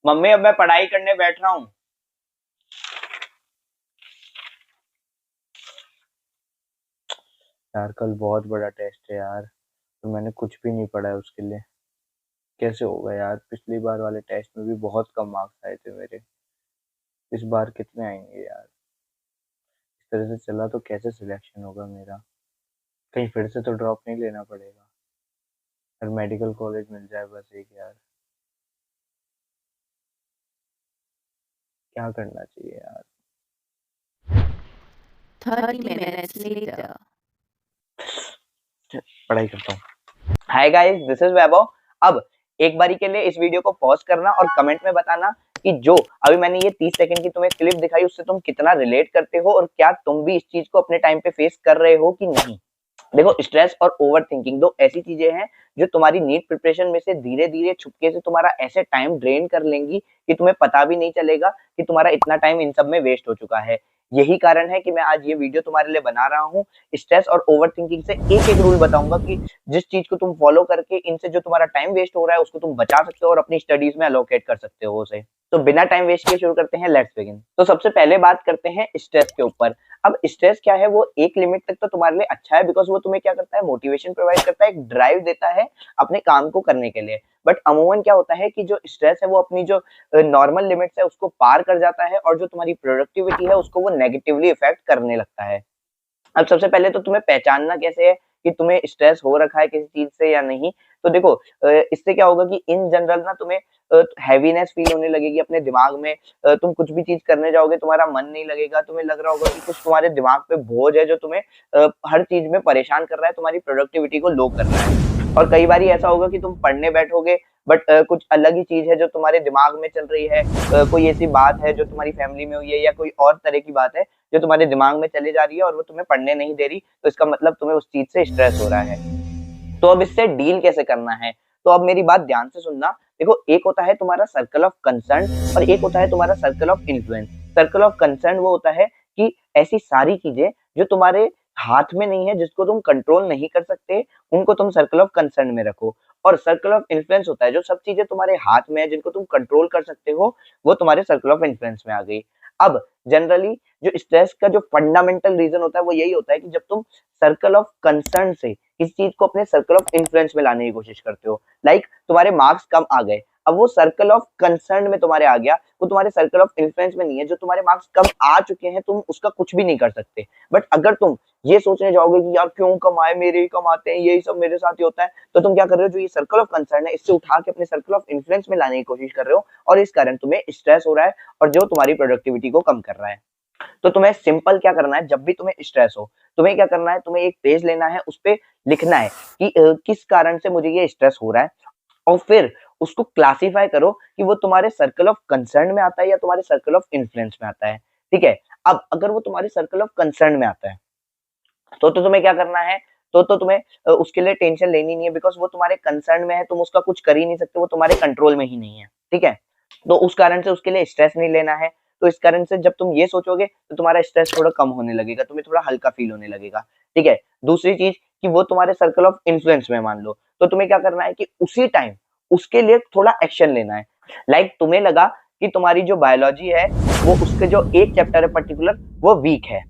Mummy अब मैं पढ़ाई करने बैठ रहा हूँ। यार कल बहुत बड़ा टेस्ट है यार, तो मैंने कुछ भी नहीं पढ़ा है उसके लिए। कैसे होगा यार, पिछली बार वाले टेस्ट में भी बहुत कम मार्क्स आए थे मेरे। इस बार कितने आएंगे यार? इस तरह से चला तो कैसे सिलेक्शन होगा मेरा? कहीं फिर से तो ड्रॉप नहीं लेना पड़ेगा। और मेडिकल कॉलेज मिल जाए बस एक यार। क्या करना चाहिए यार? 30 minutes later. पढ़ाई करता हूँ। हाय गाइस, दिस इज वैभव। अब एक बारी के लिए इस वीडियो को पॉज करना और कमेंट में बताना कि जो अभी मैंने ये 30 सेकंड की तुम्हें क्लिप दिखाई उससे तुम कितना रिलेट करते हो और क्या तुम भी इस चीज को अपने टाइम पे फेस कर रहे हो कि नहीं। देखो, स्ट्रेस और ओवर थिंकिंग दो ऐसी चीजें हैं जो तुम्हारी नीट प्रिपरेशन में से धीरे धीरे छुपके से तुम्हारा ऐसे टाइम ड्रेन कर लेंगी कि तुम्हें पता भी नहीं चलेगा कि तुम्हारा इतना टाइम इन सब में वेस्ट हो चुका है। यही कारण है कि मैं आज ये वीडियो तुम्हारे लिए बना रहा हूँ। स्ट्रेस और ओवर थिंकिंग से एक एक रूल बताऊंगा कि जिस चीज को तुम फॉलो करके इनसे जो तुम्हारा टाइम वेस्ट हो रहा है उसको तुम बचा सकते हो और अपनी स्टडीज में अलोकेट कर सकते हो उसे। तो बिना टाइम वेस्ट किए शुरू करते हैं, लेट्स बिगिन। तो सबसे पहले बात करते हैं स्ट्रेस के ऊपर। अब स्ट्रेस क्या है, वो एक लिमिट तक तो तुम्हारे लिए अच्छा है, बिकॉज वो तुम्हें क्या करता है, मोटिवेशन प्रोवाइड करता है, एक ड्राइव देता है अपने काम को करने के लिए। बट अमूमन क्या होता है कि जो स्ट्रेस है वो अपनी जो नॉर्मल लिमिट्स है उसको पार कर जाता है और जो तुम्हारी प्रोडक्टिविटी है उसको वो नेगेटिवली इफेक्ट करने लगता है। अब सबसे पहले तो तुम्हें पहचानना कैसे है कि तुम्हें स्ट्रेस हो रखा है किसी चीज से या नहीं। तो देखो, इससे क्या होगा कि इन जनरल ना तुम्हें हैवीनेस फील होने लगेगी अपने दिमाग में। तुम कुछ भी चीज करने जाओगे तुम्हारा मन नहीं लगेगा, तुम्हें लग रहा होगा कि कुछ तुम्हारे दिमाग पे बोझ है जो तुम्हें हर चीज में परेशान कर रहा है, तुम्हारी प्रोडक्टिविटी को लो कर रहा है। और कई बार ऐसा होगा कि तुम पढ़ने बैठोगे बट कुछ अलग ही चीज है जो तुम्हारे दिमाग में चल रही है। कोई ऐसी बात है जो तुम्हारी फैमिली में हुई है या कोई और तरह की बात है जो तुम्हारे दिमाग में चली जा रही है और वो तुम्हें पढ़ने नहीं दे रही, तो इसका मतलब तुम्हें उस चीज से स्ट्रेस हो रहा है। तो अब इससे डील कैसे करना है? तो अब मेरी बात ध्यान से सुनना। देखो, एक होता है तुम्हारा सर्कल ऑफ कंसर्न और एक होता है तुम्हारा circle of influence. Circle of concern वो होता है कि ऐसी सारी चीजें जो तुम्हारे हाथ में नहीं है, जिसको तुम कंट्रोल नहीं कर सकते, उनको तुम सर्कल ऑफ कंसर्न में रखो। और सर्कल ऑफ इन्फ्लुएंस होता है जो सब चीजें तुम्हारे हाथ में है, जिनको तुम कंट्रोल कर सकते हो, वो तुम्हारे सर्कल ऑफ इन्फ्लुएंस में आ गई। अब जनरली जो स्ट्रेस का जो फंडामेंटल रीजन होता है वो यही होता है कि जब तुम सर्कल ऑफ कंसर्न से किसी चीज को अपने सर्कल ऑफ इन्फ्लुएंस में लाने की कोशिश करते हो। लाइक तुम्हारे मार्क्स कम आ गए, अब वो सर्कल ऑफ कंसर्न में तुम्हारे आ गया, वो तुम्हारे सर्कल ऑफ इन्फ्लुएंस में नहीं है। जो तुम्हारे मार्क्स कम आ चुके हैं तुम उसका कुछ भी नहीं कर सकते। बट अगर तुम ये सोचने जाओगे कि यार क्यों कम आए, मेरे ही कम आते हैं, यही सब मेरे साथ ही होता है, तो तुम क्या कर रहे हो, जो ये सर्कल ऑफ कंसर्न है इससे उठा के अपने सर्कल ऑफ इन्फ्लुएंस में लाने की कोशिश कर रहे हो और इस कारण तुम्हें स्ट्रेस हो रहा है और जो तुम्हारी प्रोडक्टिविटी को कम कर रहा है। तो तुम्हें सिंपल क्या करना है, जब भी तुम्हें स्ट्रेस हो तुम्हें क्या करना है, तुम्हें एक पेज लेना है, उस पे लिखना है कि किस कारण से मुझे ये स्ट्रेस हो रहा है और फिर उसको क्लासिफाई करो कि वो तुम्हारे सर्कल ऑफ कंसर्न में आता है या तुम्हारे सर्कल ऑफ इन्फ्लुएंस में आता है। ठीक है। अब अगर वो तुम्हारे सर्कल ऑफ कंसर्न में आता है तो तुम्हें क्या करना है, तो तुम्हें उसके लिए टेंशन लेनी नहीं है, बिकॉज वो तुम्हारे कंसर्न में है, तुम उसका कुछ कर ही नहीं सकते, वो तुम्हारे कंट्रोल में ही नहीं है। ठीक है। तो उस कारण से उसके लिए स्ट्रेस नहीं लेना है। तो इस कारण से जब तुम ये सोचोगे तो तुम्हारा स्ट्रेस थोड़ा कम होने लगेगा, तुम्हें थोड़ा हल्का फील होने लगेगा। ठीक है। दूसरी चीज कि वो तुम्हारे सर्कल ऑफ इन्फ्लुएंस में मान लो, तो तुम्हें क्या करना है कि उसी टाइम उसके लिए थोड़ा एक्शन लेना है। लाइक तुम्हें लगा कि तुम्हारी जो बायोलॉजी है वो उसके जो एक चैप्टर है पर्टिकुलर वो वीक है,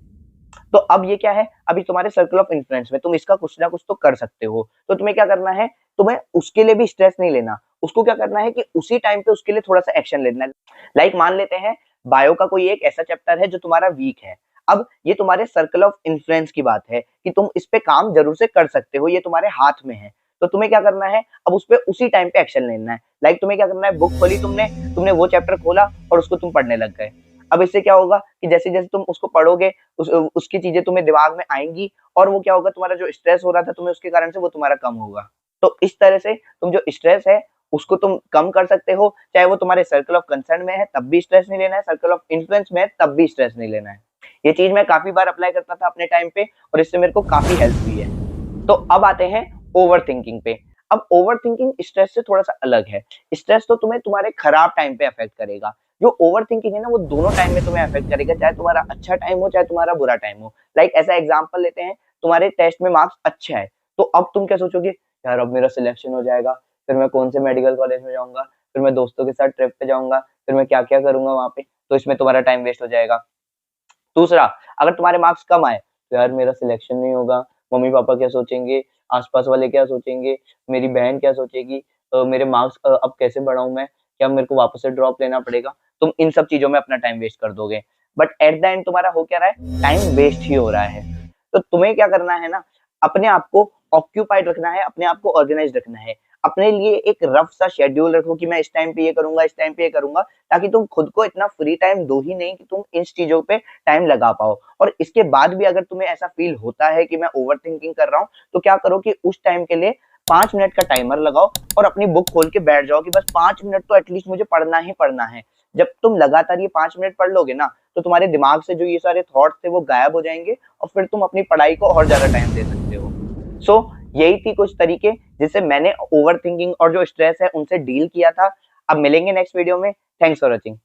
तो अब ये क्या है, अभी तुम्हारे सर्कल ऑफ इन्फ्लुएंस में तुम इसका कुछ ना कुछ तो कर सकते हो। तो तुम्हें क्या करना है, तुम्हें उसके लिए भी स्ट्रेस नहीं लेना, उसको क्या करना है कि उसी टाइम पे उसके लिए थोड़ा सा एक्शन लेना है। लाइक मान लेते हैं बायो का कोई एक ऐसा चैप्टर है जो तुम्हारा वीक है। अब ये तुम्हारे सर्कल ऑफ इन्फ्लुएंस की बात है कि तुम इस पे काम जरूर से कर सकते हो, ये तुम्हारे हाथ में है। तो तुम्हें क्या करना है, अब उस पे उसी टाइम पे एक्शन लेना है। लाइक तुम्हें क्या करना है, बुक खोली तुमने तुमने वो चैप्टर खोला और उसको तुम पढ़ने लग गए। अब इससे क्या होगा कि जैसे जैसे तुम उसको पढ़ोगे उसकी चीजें तुम्हें दिमाग में आएंगी और वो क्या होगा, तुम्हारा जो स्ट्रेस हो रहा था तुम्हें उसके कारण से वो तुम्हारा कम होगा। तो इस तरह से तुम जो स्ट्रेस है उसको तुम कम कर सकते हो, चाहे वो तुम्हारे सर्कल ऑफ कंसर्न में है तब भी स्ट्रेस नहीं लेना है, सर्कल ऑफ इन्फ्लुएंस में है तब भी स्ट्रेस नहीं लेना है। ये चीज मैं काफी बार अप्लाई करता था अपने टाइम पे और इससे मेरे को काफी हेल्प हुई है। तो अब आते हैं ओवर थिंकिंग पे। अब ओवर थिंकिंग स्ट्रेस से थोड़ा सा अलग है। स्ट्रेस तो तुम्हें तुम्हारे खराब टाइम पे अफेक्ट करेगा, जो ओवर थिंकिंग है ना वो दोनों टाइम में तुम्हें अफेक्ट करेगा, चाहे तुम्हारा अच्छा टाइम हो चाहे तुम्हारा बुरा टाइम हो। लाइक ऐसा एग्जांपल लेते हैं, तुम्हारे टेस्ट में मार्क्स अच्छे है तो अब तुम क्या सोचोगे, यार अब मेरा सिलेक्शन हो जाएगा, फिर मैं कौन से मेडिकल कॉलेज में जाऊंगा, फिर मैं दोस्तों के साथ ट्रिप पे जाऊंगा, फिर मैं क्या क्या करूंगा वहां पे, तो इसमें तुम्हारा टाइम वेस्ट हो जाएगा। दूसरा, अगर तुम्हारे मार्क्स कम आए तो यार मेरा सिलेक्शन नहीं होगा, मम्मी पापा क्या सोचेंगे, आसपास वाले क्या सोचेंगे, मेरी बहन क्या सोचेगी, मेरे मार्क्स अब कैसे बढ़ाऊं मैं, क्या मेरे को वापस से ड्रॉप लेना पड़ेगा। तुम इन सब चीजों में अपना टाइम वेस्ट कर दोगे, बट एट द एंड तुम्हारा हो क्या रहा है, टाइम वेस्ट ही हो रहा है। तो तुम्हें क्या करना है ना, अपने आप को ऑक्यूपाइड रखना है, अपने आप को ऑर्गेनाइज रखना है, अपने लिए एक रफ सा शेड्यूल रखो कि मैं इस टाइम पे ये करूंगा, इस टाइम पे ये करूंगा, ताकि तुम खुद को इतना फ्री टाइम दो ही नहीं कि तुम इन चीजों पे टाइम लगा पाओ। और इसके बाद भी अगर तुम्हें ऐसा फील होता है कि मैं ओवर थिंकिंग कर रहा हूँ, तो क्या करो कि उस टाइम के लिए 5 मिनट का टाइमर लगाओ और अपनी बुक खोल के बैठ जाओ कि बस 5 मिनट तो एटलीस्ट मुझे पढ़ना ही पढ़ना है। जब तुम लगातार ये 5 मिनट पढ़ लोगे ना, तो तुम्हारे दिमाग से जो ये सारे थॉट्स थे वो गायब हो जाएंगे और फिर तुम अपनी पढ़ाई को और ज्यादा टाइम दे सकते हो। सो यही थी कुछ तरीके जिससे मैंने ओवर थिंकिंग और जो स्ट्रेस है उनसे डील किया था। अब मिलेंगे नेक्स्ट वीडियो में। Thanks for watching.